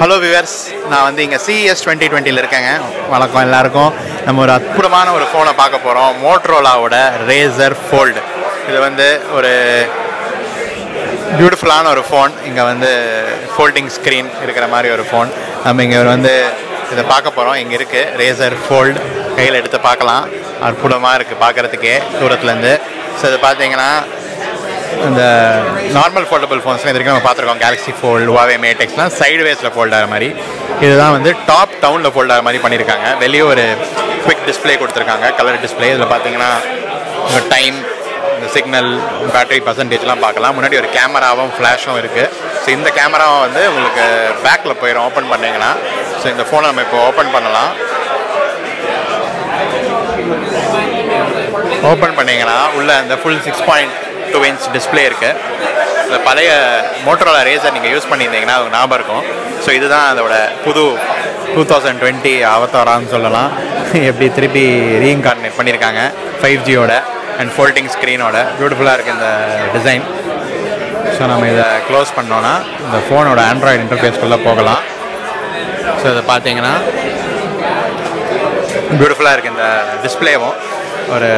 Hello viewers, நான் வந்து இங்க CES 2020 ல இருக்கேங்க. வணக்கம் எல்லாருக்கும். நம்ம ஒரு அற்புதமான ஒரு ஃபோனை பார்க்க போறோம். Motorolaவோட razr Fold. இது வந்து ஒரு பியூட்டிஃபுல்லான ஒரு ஃபோன். இங்க வந்து ஃபோல்டிங் ஸ்கிரீன் இருக்கிற மாதிரி ஒரு ஃபோன். நம்ம இங்க வந்து இத பார்க்க போறோம். இங்க இருக்கு razr Fold. கையில எடுத்து பார்க்கலாம். அற்புதமா இருக்கு பார்க்கிறதுக்கே தூரத்துல இருந்து. சோ இத பாத்தீங்கன்னா இந்த நார்மல் ஃபோல்டபிள் ஃபோன்ஸ் இதுவரைக்கும் நம்ம பார்த்துருக்கோம். கேலக்ஸி ஃபோல்ட், Huawei Mate Xலாம் சைடு வேஸில் ஃபோல்ட் ஆகிற மாதிரி. இதுதான் வந்து டாப் டவுனில் ஃபோல்ட் ஆகிற மாதிரி பண்ணியிருக்காங்க. வெளியே ஒரு குவிக் டிஸ்பிளே கொடுத்துருக்காங்க, கலர் டிஸ்பிளே. இதில் பார்த்தீங்கன்னா உங்கள் டைம், இந்த சிக்னல், பேட்டரி பர்சன்டேஜ்லாம் பார்க்கலாம். முன்னாடி ஒரு கேமராவும் ஃப்ளாஷும் இருக்குது. ஸோ இந்த கேமராவை வந்து உங்களுக்கு பேக்கில் போயிடும் ஓப்பன் பண்ணிங்கன்னா. ஸோ இந்த ஃபோனை நம்ம இப்போ ஓப்பன் பண்ணலாம். ஓப்பன் பண்ணிங்கன்னா உள்ள அந்த ஃபுல் 6.2 inch டிஸ்பிளே இருக்குது. இந்த பழைய மோட்டரோலா ரேசர் நீங்கள் யூஸ் பண்ணியிருந்தீங்கன்னா அது ஞாபகம் இருக்கும். ஸோ இதுதான் அதோட புது 2020 அவதாரான்னு சொல்லலாம். எப்படி திருப்பி ரீஇன்கார்டினேட் பண்ணியிருக்காங்க 5Gயோட அண்ட் ஃபோல்டிங் ஸ்க்ரீனோட. பியூட்டிஃபுல்லாக இருக்குது இந்த டிசைன். ஸோ நம்ம இதை க்ளோஸ் பண்ணோன்னா இந்த ஃபோனோட ஆண்ட்ராய்டு இன்டர்ஃபேஸ்க்குள்ளே போகலாம். ஸோ இதை பார்த்தீங்கன்னா பியூட்டிஃபுல்லாக இருக்குது இந்த டிஸ்பிளேவும். ஒரு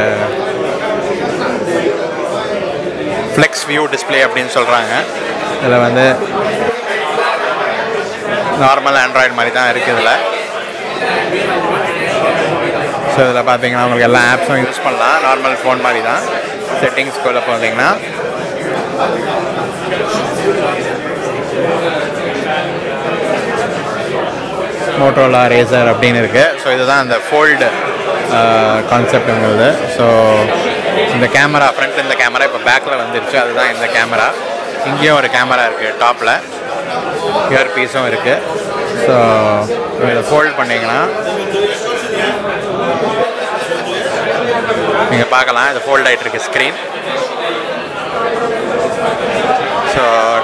ஃப்ளெக்ஸ் வியூ டிஸ்பிளே அப்படின்னு சொல்கிறாங்க. இதில் வந்து நார்மல் ஆண்ட்ராய்டு மாதிரி தான் இருக்குது இதில். ஸோ இதில் பார்த்தீங்கன்னா உங்களுக்கு எல்லா ஆப்ஸும் யூஸ் பண்ணலாம். நார்மல் ஃபோன் மாதிரி தான். செட்டிங்ஸ்குள்ளே பார்த்தீங்கன்னா மோட்டரோலா ரேசர் அப்படின்னு இருக்குது. ஸோ இதுதான் அந்த ஃபோல்டு கான்செப்டுங்கிறது. ஸோ இந்த கேமரா, ஃப்ரண்ட்டில் இந்த கேமரா இப்போ பேக்கில் வந்துருச்சு. அதுதான் இந்த கேமரா. இங்கேயும் ஒரு கேமரா இருக்குது டாப்பில். இயர் பீஸும் இருக்குது. ஸோ இதை ஃபோல்ட் பண்ணிங்கன்னா நீங்கள் பார்க்கலாம். இது ஃபோல்ட் ஆகிட்டு இருக்கு screen. So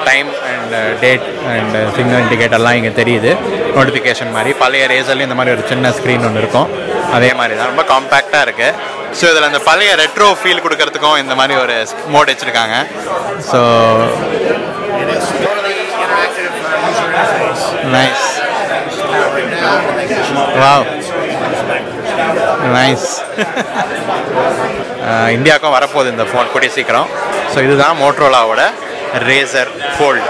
time and date and signal இண்டிகேட்டர்லாம் இங்கே தெரியுது, நோட்டிஃபிகேஷன் மாதிரி. பழைய ரேசர்லேயும் இந்த மாதிரி ஒரு சின்ன ஸ்க்ரீன் ஒன்று இருக்கும். அதே மாதிரி தான் ரொம்ப காம்பேக்டாக இருக்குது. ஸோ இதில் அந்த பழைய ரெட்ரோ ஃபீல் கொடுக்கறதுக்கும் இந்த மாதிரி ஒரு மோட் வச்சுருக்காங்க. So nice, wow, nice. இந்தியாவுக்கும் வரப்போகுது இந்த ஃபோன் கூடிய சீக்கிரம். ஸோ இதுதான் மோட்டரோலாவோட ரேசர் ஃபோல்ட்.